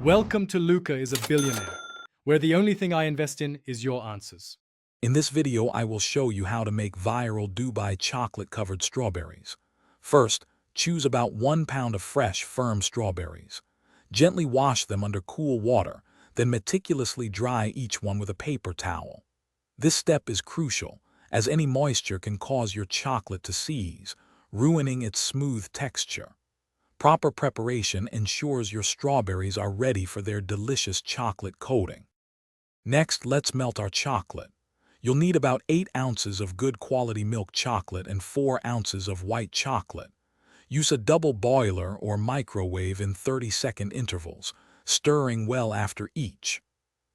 Welcome to Luca is a Billionaire, where the only thing I invest in is your answers. In this video, I will show you how to make viral Dubai chocolate-covered strawberries. First, choose about 1 pound of fresh, firm strawberries. Gently wash them under cool water, then meticulously dry each one with a paper towel. This step is crucial, as any moisture can cause your chocolate to seize, ruining its smooth texture. Proper preparation ensures your strawberries are ready for their delicious chocolate coating. Next, let's melt our chocolate. You'll need about 8 ounces of good quality milk chocolate and 4 ounces of white chocolate. Use a double boiler or microwave in 30-second intervals, stirring well after each.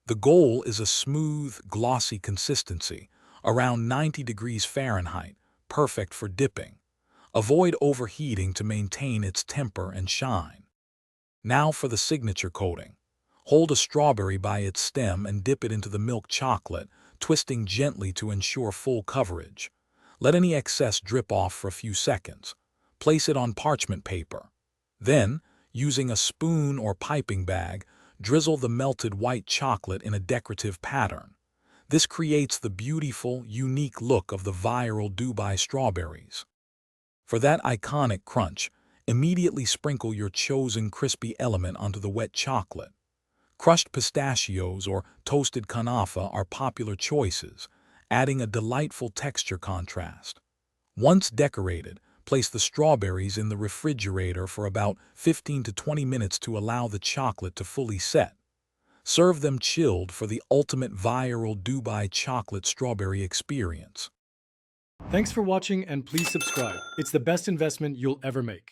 The goal is a smooth, glossy consistency, around 90 degrees Fahrenheit, perfect for dipping. Avoid overheating to maintain its temper and shine. Now for the signature coating. Hold a strawberry by its stem and dip it into the milk chocolate, twisting gently to ensure full coverage. Let any excess drip off for a few seconds. Place it on parchment paper. Then, using a spoon or piping bag, drizzle the melted white chocolate in a decorative pattern. This creates the beautiful, unique look of the viral Dubai strawberries. For that iconic crunch, immediately sprinkle your chosen crispy element onto the wet chocolate. Crushed pistachios or toasted kanafa are popular choices, adding a delightful texture contrast. Once decorated, place the strawberries in the refrigerator for about 15 to 20 minutes to allow the chocolate to fully set. Serve them chilled for the ultimate viral Dubai chocolate strawberry experience. Thanks for watching and please subscribe. It's the best investment you'll ever make.